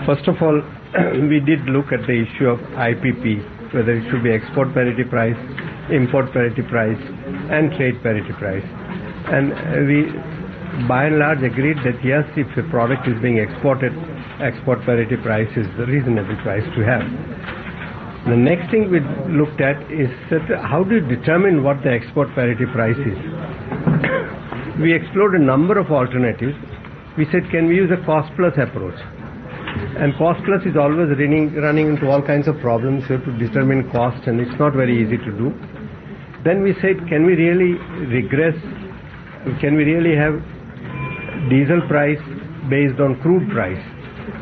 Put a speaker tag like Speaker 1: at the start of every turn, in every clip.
Speaker 1: First of all, we did look at the issue of IPP, whether it should be export parity price, import parity price, and trade parity price. And we, by and large, agreed that yes, if a product is being exported, export parity price is the reasonable price to have. The next thing we looked at is that how do you determine what the export parity price is? We explored a number of alternatives. We said, can we use a cost plus approach? And cost plus is always running into all kinds of problems. You have to determine cost, and it's not very easy to do. Then we said, can we really regress? Can we really have diesel price based on crude price?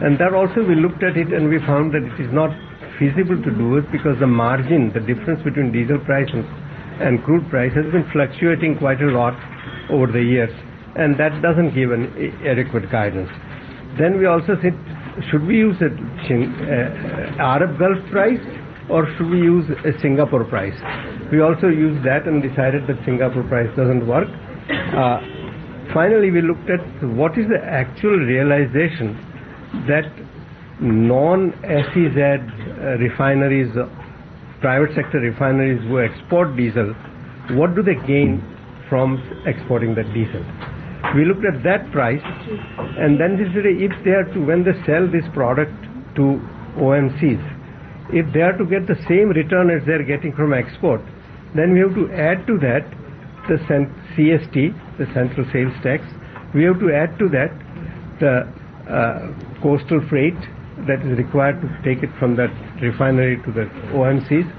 Speaker 1: And that also we looked at it, and we found that it is not feasible to do it because the margin, the difference between diesel price and crude price has been fluctuating quite a lot over the years, and that doesn't give an adequate guidance. Then we also said, should we use a Arab Gulf price or should we use a Singapore price? We also used that and decided that Singapore price doesn't work. Finally, we looked at what is the actual realization that non-SEZ refineries, private sector refineries who export diesel, what do they gain from exporting that diesel? We looked at that price, and then this is if they are to, when they sell this product to OMCs, if they are to get the same return as they are getting from export, then we have to add to that the CST, the Central Sales Tax. We have to add to that the coastal freight that is required to take it from that refinery to the OMCs,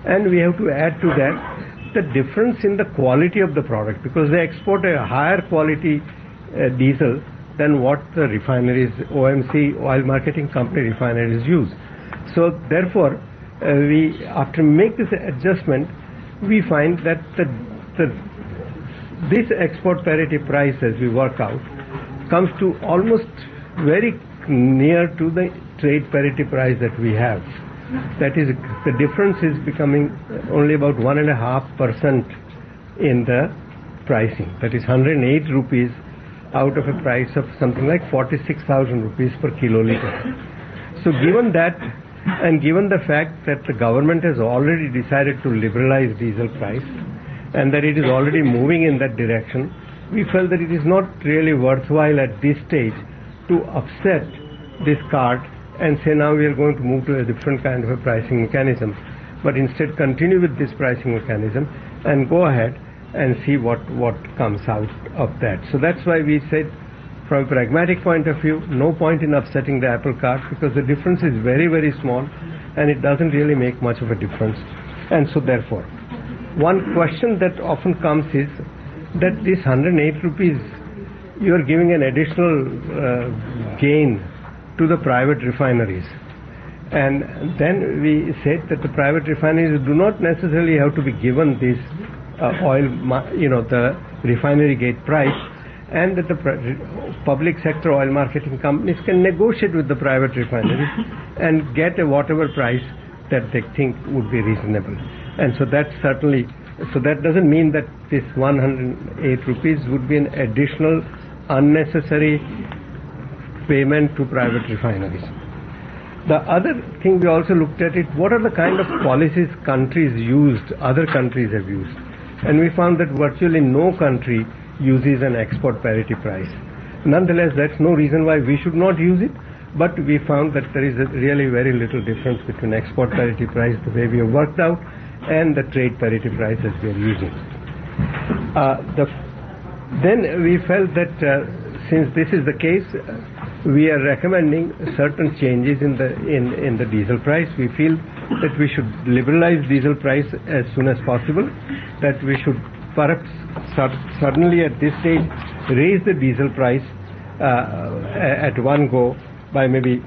Speaker 1: and we have to add to that the difference in the quality of the product, because they export a higher quality diesel than what the refineries, OMC, oil marketing company refineries use. So therefore, we, after make this adjustment, we find that this export parity price, as we work out, comes to almost very near to the trade parity price that we have. That is, the difference is becoming only about 1.5% in the pricing. That is 108 rupees out of a price of something like 46,000 rupees per kiloliter. So given that, and given the fact that the government has already decided to liberalize diesel price, and that it is already moving in that direction, we felt that it is not really worthwhile at this stage to upset this cart and say now we are going to move to a different kind of a pricing mechanism, but instead continue with this pricing mechanism and go ahead and see what comes out of that. So that's why we said, from a pragmatic point of view, no point in upsetting the apple cart, because the difference is very, very small and it doesn't really make much of a difference. And so therefore, one question that often comes is that this 108 rupees, you are giving an additional gain to the private refineries. And then we said that the private refineries do not necessarily have to be given this the refinery gate price, and that the public sector oil marketing companies can negotiate with the private refineries and get a whatever price that they think would be reasonable. And so that certainly, so that doesn't mean that this 108 rupees would be an additional unnecessary payment to private refineries. The other thing we also looked at it, what are the kind of policies countries used, other countries have used. And we found that virtually no country uses an export parity price. Nonetheless, that's no reason why we should not use it, but we found that there is really very little difference between export parity price, the way we have worked out, and the trade parity price as we are using. Then we felt that since this is the case, we are recommending certain changes in the diesel price. We feel that we should liberalize diesel price as soon as possible, that we should perhaps suddenly at this stage raise the diesel price at one go by maybe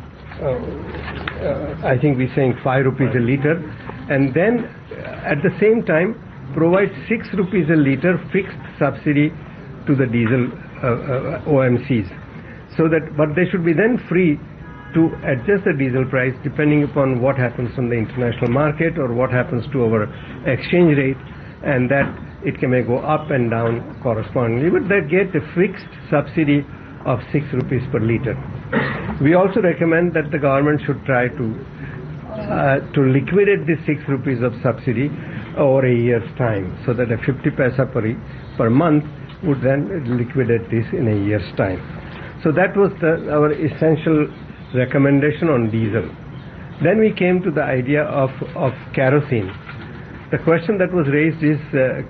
Speaker 1: I think we're saying 5 rupees a liter, and then at the same time provide 6 rupees a liter fixed subsidy to the diesel OMCs, so that, but they should be then free to adjust the diesel price depending upon what happens on the international market or what happens to our exchange rate, and that it may go up and down correspondingly, but they get a fixed subsidy of 6 rupees per litre. We also recommend that the government should try to liquidate the 6 rupees of subsidy over a year's time, so that a 50 paisa per month would then liquidate this in a year's time. So that was our essential recommendation on diesel. Then we came to the idea of kerosene. The question that was raised is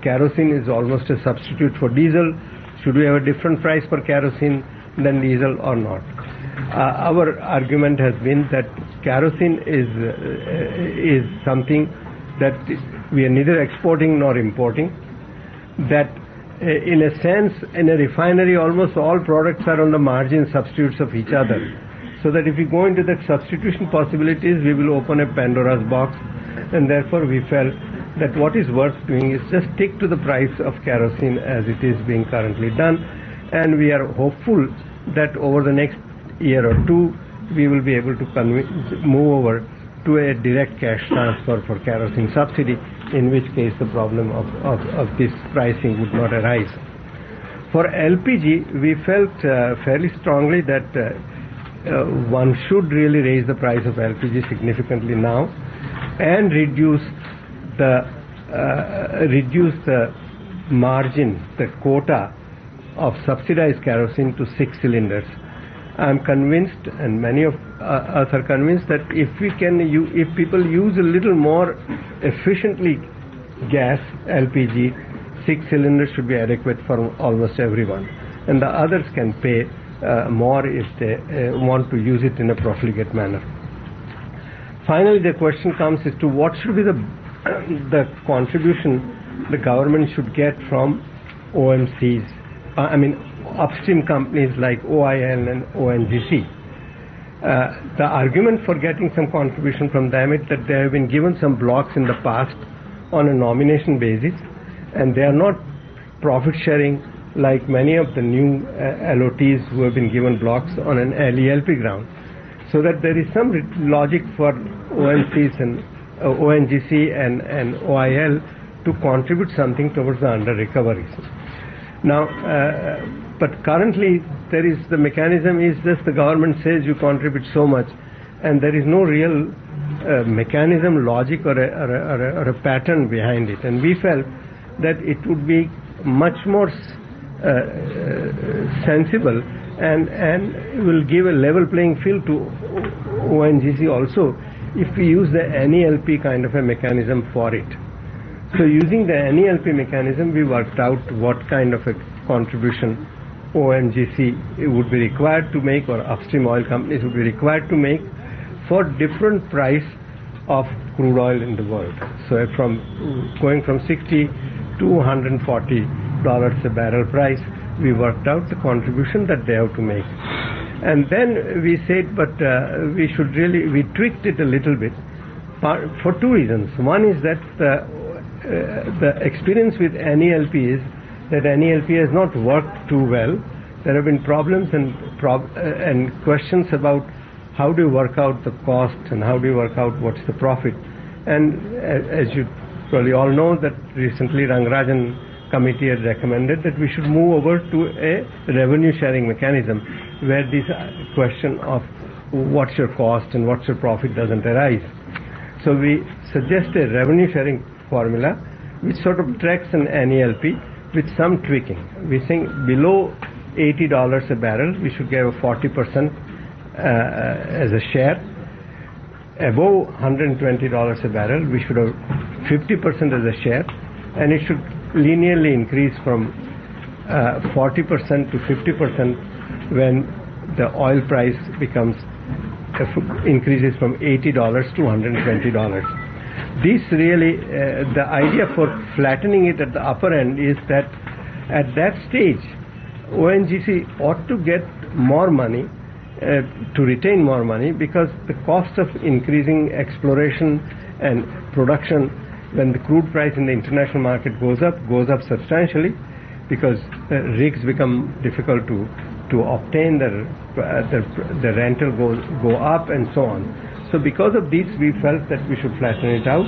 Speaker 1: kerosene is almost a substitute for diesel. Should we have a different price for kerosene than diesel or not? Our argument has been that kerosene is something that we are neither exporting nor importing. That in a sense, in a refinery, almost all products are on the margin substitutes of each other. So that if we go into the substitution possibilities, we will open a Pandora's box, and therefore we felt that what is worth doing is just stick to the price of kerosene as it is being currently done, and we are hopeful that over the next year or two we will be able to move over to a direct cash transfer for kerosene subsidy, in which case the problem of this pricing would not arise. For LPG, we felt fairly strongly that one should really raise the price of LPG significantly now and reduce the margin, the quota of subsidized kerosene to 6 cylinders. I am convinced, and many of us are convinced, that if people use a little more efficiently gas, LPG, 6 cylinders should be adequate for almost everyone, and the others can pay more if they want to use it in a profligate manner. Finally, the question comes as to what should be the contribution the government should get from OMCs, upstream companies like OIL and ONGC. The argument for getting some contribution from them is that they have been given some blocks in the past on a nomination basis, and they are not profit sharing like many of the new LOTs who have been given blocks on an LELP ground. So that there is some logic for OMCs and ONGC and OIL to contribute something towards the under recoveries. Now, but currently there is the mechanism is just the government says you contribute so much, and there is no real mechanism, logic or a pattern behind it. And we felt that it would be much more sensible and will give a level playing field to ONGC also if we use the NELP kind of a mechanism for it. So using the NELP mechanism, we worked out what kind of a contribution ONGC would be required to make, or upstream oil companies would be required to make for different price of crude oil in the world. So going from $60 to $140 a barrel price, we worked out the contribution that they have to make. And then we said, but we tweaked it a little bit for two reasons. One is that the experience with NELP is that NELP has not worked too well. There have been problems and questions about how do you work out the cost and how do you work out what's the profit. And as you probably all know, that recently Rangarajan committee had recommended that we should move over to a revenue sharing mechanism where this question of what's your cost and what's your profit doesn't arise. So we suggest a revenue sharing formula which sort of tracks an NELP with some tweaking. We think below $80 a barrel we should give 40% as a share. Above $120 a barrel we should have 50% as a share, and it should linearly increase from 40% to 50% when the oil price increases from $80 to $120. This really, the idea for flattening it at the upper end is that at that stage ONGC ought to get more money, to retain more money, because the cost of increasing exploration and production when the crude price in the international market goes up substantially, because rigs become difficult to obtain, the rental go up and so on. So because of this we felt that we should flatten it out,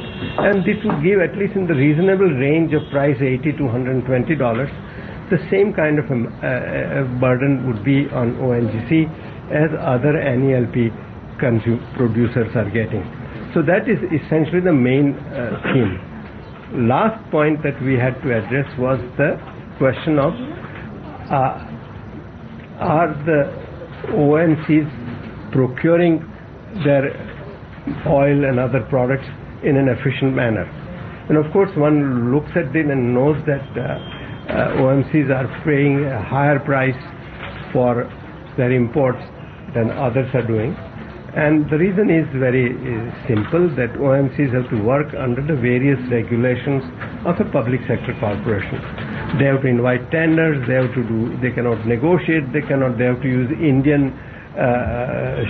Speaker 1: and this would give, at least in the reasonable range of price $80 to $120, the same kind of a burden would be on ONGC as other NELP producers are getting. So that is essentially the main theme. Last point that we had to address was the question of are the OMCs procuring their oil and other products in an efficient manner. And of course one looks at it and knows that OMCs are paying a higher price for their imports than others are doing. And the reason is very simple, that OMCs have to work under the various regulations of a public sector corporation. They have to invite tenders, they cannot negotiate, they have to use Indian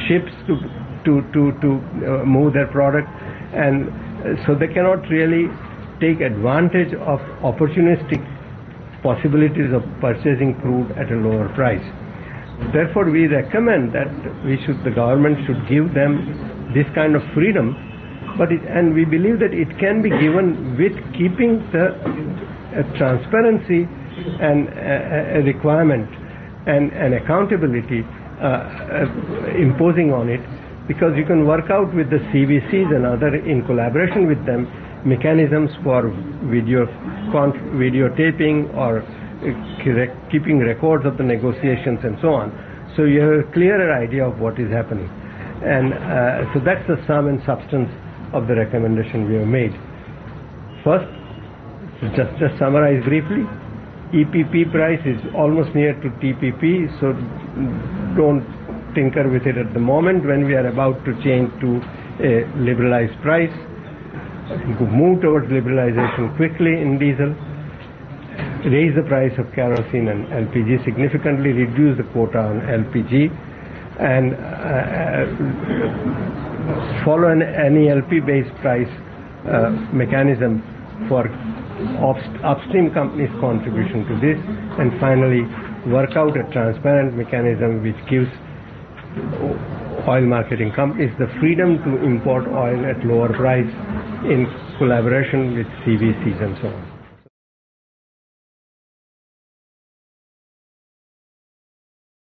Speaker 1: ships to move their product, and so they cannot really take advantage of opportunistic possibilities of purchasing crude at a lower price. Therefore, we recommend that the government should give them this kind of freedom, and we believe that it can be given with keeping the transparency and a requirement and accountability imposing on it, because you can work out with the CVCs and other, in collaboration with them, mechanisms for videotaping or keeping records of the negotiations and so on. So you have a clearer idea of what is happening. And so that's the sum and substance of the recommendation we have made. First, just summarize briefly, EPP price is almost near to TPP, so don't tinker with it at the moment when we are about to change to a liberalized price. Move towards liberalization quickly in diesel, raise the price of kerosene and LPG significantly, reduce the quota on LPG, and follow an NELP-based price mechanism for upstream companies' contribution to this, and finally work out a transparent mechanism which gives oil marketing companies the freedom to import oil at lower price in collaboration with CVCs and so on.